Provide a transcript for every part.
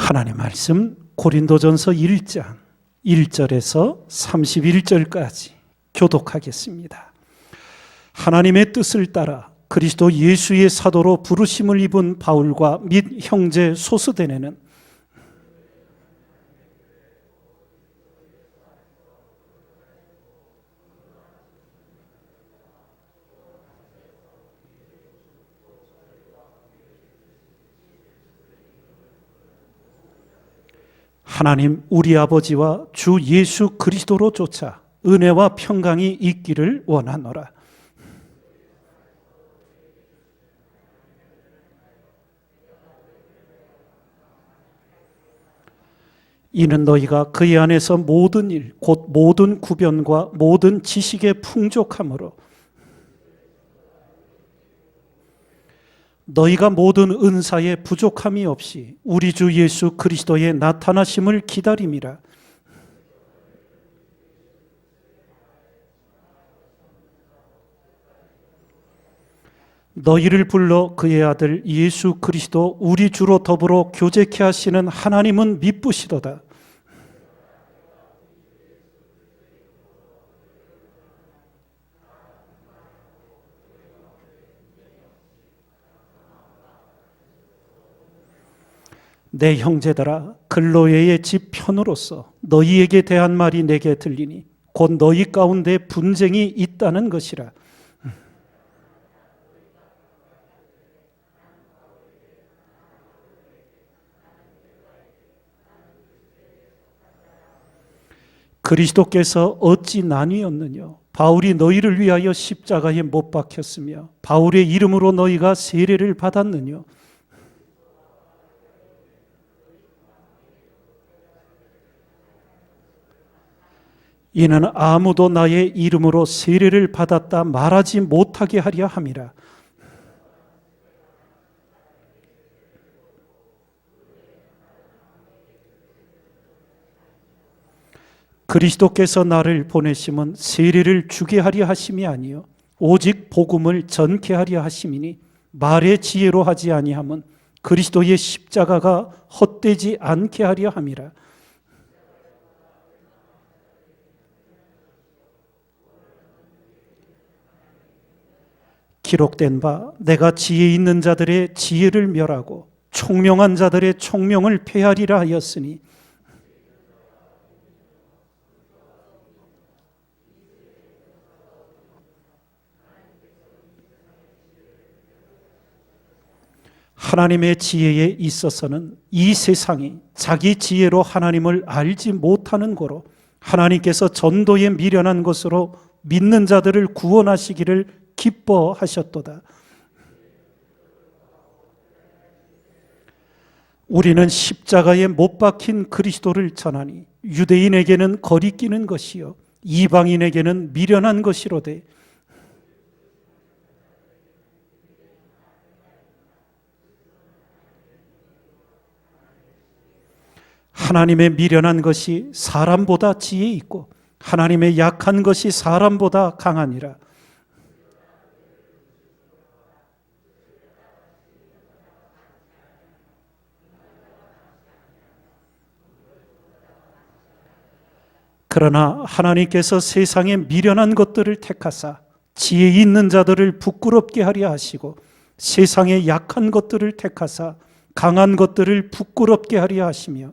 하나님의 말씀 고린도전서 1장 1절에서 31절까지 교독하겠습니다. 하나님의 뜻을 따라 그리스도 예수의 사도로 부르심을 입은 바울과 및 형제 소스데네는 하나님 우리 아버지와 주 예수 그리스도로 쫓아 은혜와 평강이 있기를 원하노라. 이는 너희가 그의 안에서 모든 일, 곧 모든 구변과 모든 지식에 풍족함으로 너희가 모든 은사에 부족함이 없이 우리 주 예수 그리스도의 나타나심을 기다림이라. 너희를 불러 그의 아들 예수 그리스도 우리 주로 더불어 교제케 하시는 하나님은 미쁘시도다. 내 형제들아, 글로에의 집 편으로서 너희에게 대한 말이 내게 들리니 곧 너희 가운데 분쟁이 있다는 것이라. 그리스도께서 어찌 나뉘었느냐? 바울이 너희를 위하여 십자가에 못 박혔으며 바울의 이름으로 너희가 세례를 받았느냐? 이는 아무도 나의 이름으로 세례를 받았다 말하지 못하게 하려 함이라. 그리스도께서 나를 보내심은 세례를 주게 하려 하심이 아니요 오직 복음을 전케 하려 하심이니 말의 지혜로 하지 아니함은 그리스도의 십자가가 헛되지 않게 하려 함이라. 기록된 바 내가 지혜 있는 자들의 지혜를 멸하고 총명한 자들의 총명을 폐하리라 하였으니 하나님의 지혜에 있어서는 이 세상이 자기 지혜로 하나님을 알지 못하는 고로 하나님께서 전도에 미련한 것으로 믿는 자들을 구원하시기를 기뻐하셨도다. 우리는 십자가에 못 박힌 그리스도를 전하니 유대인에게는 거리끼는 것이요 이방인에게는 미련한 것이로되 하나님의 미련한 것이 사람보다 지혜 있고 하나님의 약한 것이 사람보다 강하니라. 그러나 하나님께서 세상에 미련한 것들을 택하사 지혜 있는 자들을 부끄럽게 하려 하시고 세상에 약한 것들을 택하사 강한 것들을 부끄럽게 하려 하시며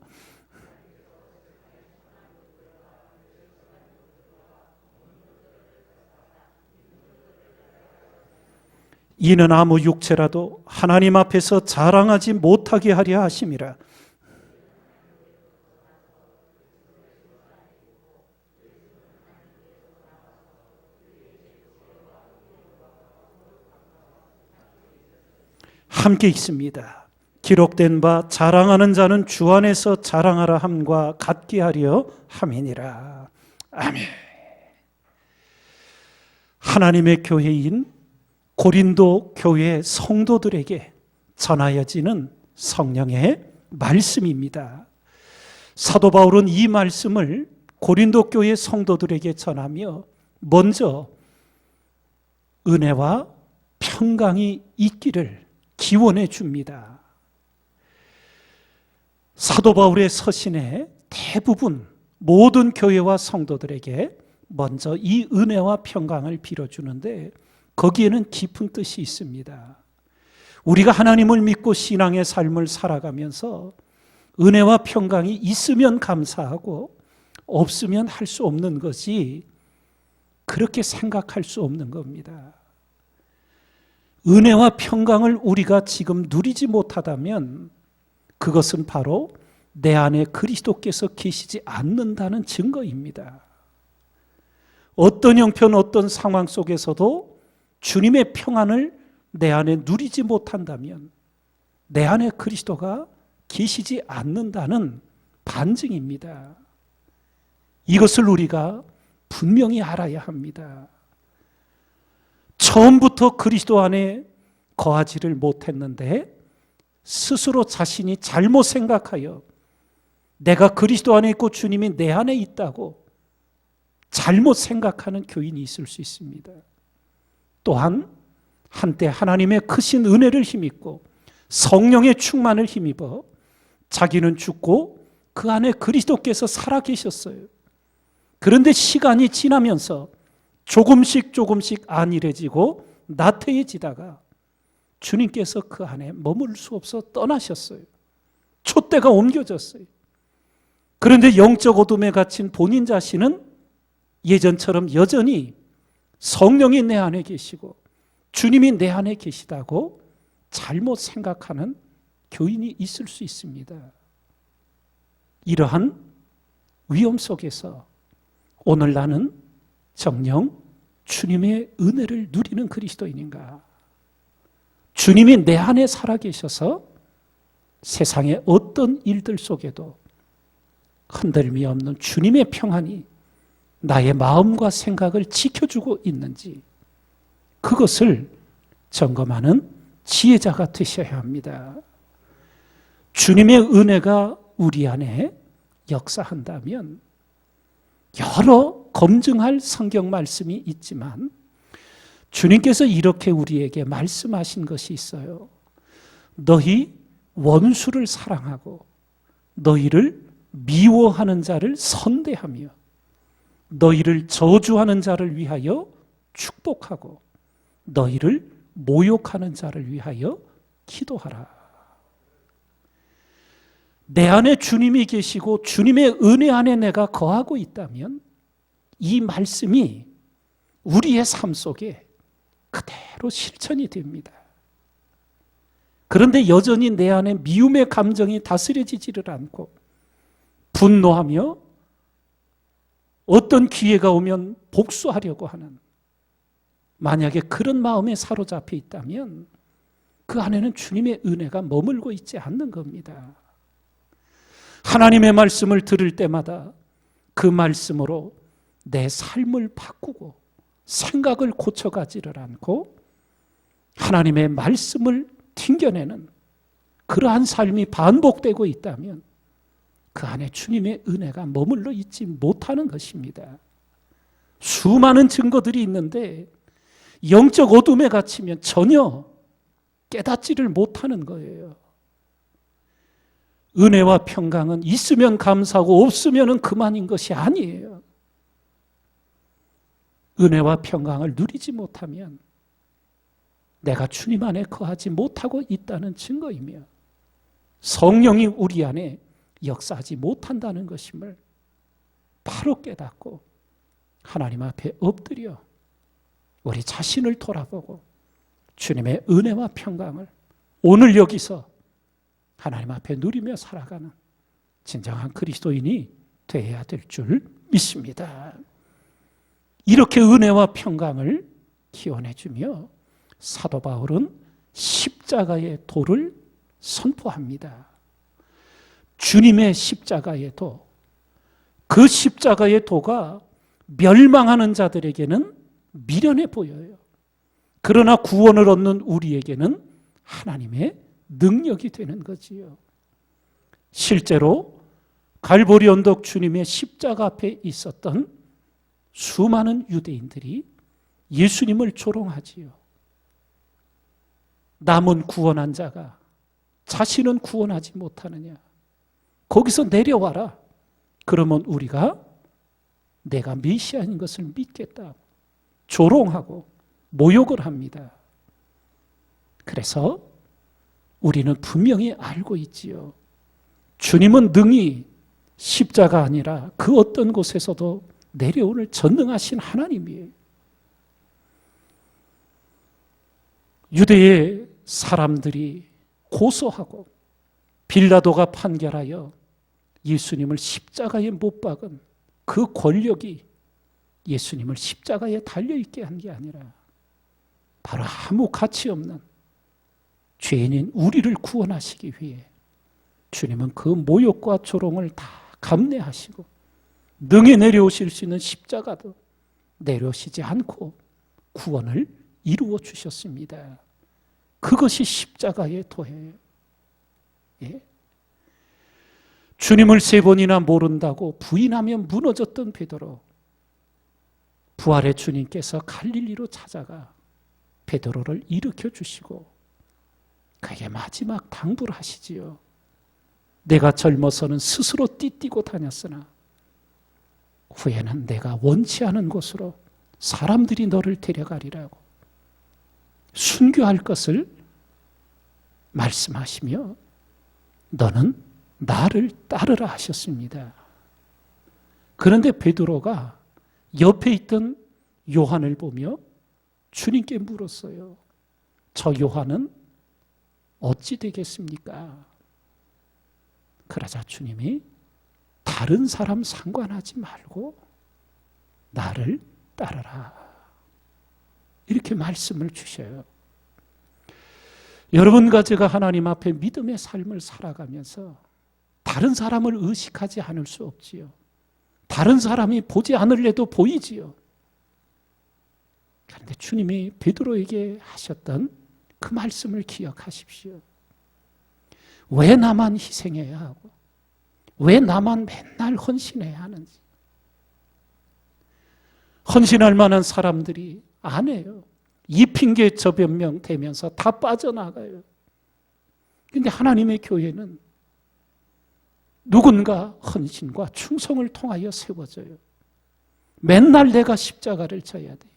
이는 아무 육체라도 하나님 앞에서 자랑하지 못하게 하려 하심이라. 함께 있습니다. 기록된 바 자랑하는 자는 주 안에서 자랑하라 함과 같게 하려 함이니라. 아멘. 하나님의 교회인 고린도 교회 성도들에게 전하여지는 성령의 말씀입니다. 사도 바울은 이 말씀을 고린도 교회 성도들에게 전하며 먼저 은혜와 평강이 있기를 기원해 줍니다. 사도 사도 바울의 서신에 대부분 모든 교회와 성도들에게 먼저 이 은혜와 평강을 빌어주는데 거기에는 깊은 뜻이 있습니다. 우리가 하나님을 믿고 신앙의 삶을 살아가면서 은혜와 평강이 있으면 감사하고 없으면 할 수 없는 것이 그렇게 생각할 수 없는 겁니다. 은혜와 평강을 우리가 지금 누리지 못하다면 그것은 바로 내 안에 그리스도께서 계시지 않는다는 증거입니다. 어떤 형편, 어떤 상황 속에서도 주님의 평안을 내 안에 누리지 못한다면 내 안에 그리스도가 계시지 않는다는 반증입니다. 이것을 우리가 분명히 알아야 합니다. 처음부터 그리스도 안에 거하지를 못했는데 스스로 자신이 잘못 생각하여 내가 그리스도 안에 있고 주님이 내 안에 있다고 잘못 생각하는 교인이 있을 수 있습니다. 또한 한때 하나님의 크신 은혜를 힘입고 성령의 충만을 힘입어 자기는 죽고 그 안에 그리스도께서 살아계셨어요. 그런데 시간이 지나면서 조금씩 안일해지고 나태해지다가 주님께서 그 안에 머물 수 없어 떠나셨어요. 촛대가 옮겨졌어요. 그런데 영적 어둠에 갇힌 본인 자신은 예전처럼 여전히 성령이 내 안에 계시고 주님이 내 안에 계시다고 잘못 생각하는 교인이 있을 수 있습니다. 이러한 위험 속에서 오늘 나는 정녕 주님의 은혜를 누리는 그리스도인인가? 주님이 내 안에 살아계셔서 세상의 어떤 일들 속에도 흔들림이 없는 주님의 평안이 나의 마음과 생각을 지켜주고 있는지 그것을 점검하는 지혜자가 되셔야 합니다. 주님의 은혜가 우리 안에 역사한다면 여러 검증할 성경 말씀이 있지만 주님께서 이렇게 우리에게 말씀하신 것이 있어요. 너희 원수를 사랑하고 너희를 미워하는 자를 선대하며 너희를 저주하는 자를 위하여 축복하고 너희를 모욕하는 자를 위하여 기도하라. 내 안에 주님이 계시고 주님의 은혜 안에 내가 거하고 있다면 이 말씀이 우리의 삶 속에 그대로 실천이 됩니다. 그런데 여전히 내 안에 미움의 감정이 다스려지지를 않고 분노하며 어떤 기회가 오면 복수하려고 하는, 만약에 그런 마음에 사로잡혀 있다면 그 안에는 주님의 은혜가 머물고 있지 않는 겁니다. 하나님의 말씀을 들을 때마다 그 말씀으로 내 삶을 바꾸고 생각을 고쳐가지를 않고 하나님의 말씀을 튕겨내는 그러한 삶이 반복되고 있다면 그 안에 주님의 은혜가 머물러 있지 못하는 것입니다. 수많은 증거들이 있는데 영적 어둠에 갇히면 전혀 깨닫지를 못하는 거예요. 은혜와 평강은 있으면 감사하고 없으면 그만인 것이 아니에요. 은혜와 평강을 누리지 못하면 내가 주님 안에 거하지 못하고 있다는 증거이며 성령이 우리 안에 역사하지 못한다는 것임을 바로 깨닫고 하나님 앞에 엎드려 우리 자신을 돌아보고 주님의 은혜와 평강을 오늘 여기서 하나님 앞에 누리며 살아가는 진정한 그리스도인이 되어야 될 줄 믿습니다. 이렇게 은혜와 평강을 기원해 주며 사도 바울은 십자가의 도를 선포합니다. 주님의 십자가의 도, 그 십자가의 도가 멸망하는 자들에게는 미련해 보여요. 그러나 구원을 얻는 우리에게는 하나님의 능력이 되는 거지요. 실제로 갈보리 언덕 주님의 십자가 앞에 있었던 수많은 유대인들이 예수님을 조롱하지요. 남은 구원한 자가 자신은 구원하지 못하느냐? 거기서 내려와라. 그러면 우리가 내가 메시아인 것을 믿겠다. 조롱하고 모욕을 합니다. 그래서 우리는 분명히 알고 있지요. 주님은 능히 십자가 아니라 그 어떤 곳에서도 내려오는 전능하신 하나님이에요. 유대의 사람들이 고소하고 빌라도가 판결하여 예수님을 십자가에 못 박은 그 권력이 예수님을 십자가에 달려있게 한 게 아니라 바로 아무 가치 없는 죄인인 우리를 구원하시기 위해 주님은 그 모욕과 조롱을 다 감내하시고 능히 내려오실 수 있는 십자가도 내려오시지 않고 구원을 이루어 주셨습니다. 그것이 십자가의 도예요. 예? 주님을 3번이나 모른다고 부인하며 무너졌던 베드로, 부활의 주님께서 갈릴리로 찾아가 베드로를 일으켜 주시고 그에게 마지막 당부를 하시지요. 내가 젊어서는 스스로 띠뛰고 다녔으나 후에는 내가 원치 않은 곳으로 사람들이 너를 데려가리라고 순교할 것을 말씀하시며 너는 나를 따르라 하셨습니다. 그런데 베드로가 옆에 있던 요한을 보며 주님께 물었어요. 저 요한은 어찌 되겠습니까? 그러자 주님이 다른 사람 상관하지 말고 나를 따르라. 이렇게 말씀을 주셔요. 여러분과 제가 하나님 앞에 믿음의 삶을 살아가면서 다른 사람을 의식하지 않을 수 없지요. 다른 사람이 보지 않을래도 보이지요. 그런데 주님이 베드로에게 하셨던 그 말씀을 기억하십시오. 왜 나만 희생해야 하고 왜 나만 맨날 헌신해야 하는지. 헌신할 만한 사람들이 안 해요. 이 핑계 저 변명 되면서 다 빠져나가요. 그런데 하나님의 교회는 누군가 헌신과 충성을 통하여 세워져요. 맨날 내가 십자가를 져야 돼.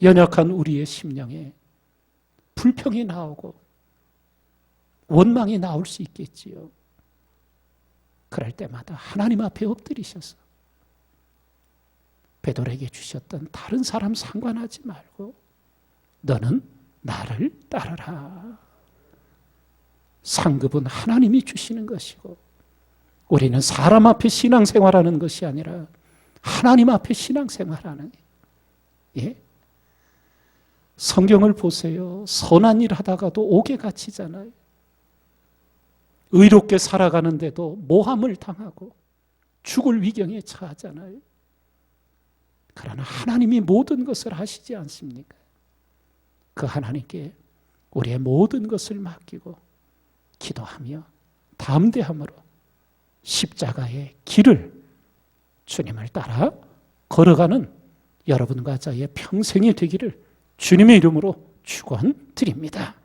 연약한 우리의 심령에 불평이 나오고 원망이 나올 수 있겠지요. 그럴 때마다 하나님 앞에 엎드리셔서 베드로에게 주셨던 다른 사람 상관하지 말고 너는 나를 따르라. 상급은 하나님이 주시는 것이고 우리는 사람 앞에 신앙생활하는 것이 아니라 하나님 앞에 신앙생활하는. 예? 성경을 보세요. 선한 일 하다가도 옥에 갇히잖아요. 의롭게 살아가는데도 모함을 당하고 죽을 위경에 처하잖아요. 그러나 하나님이 모든 것을 하시지 않습니까? 그 하나님께 우리의 모든 것을 맡기고 기도하며 담대함으로 십자가의 길을 주님을 따라 걸어가는 여러분과 저의 평생이 되기를 주님의 이름으로 축원드립니다.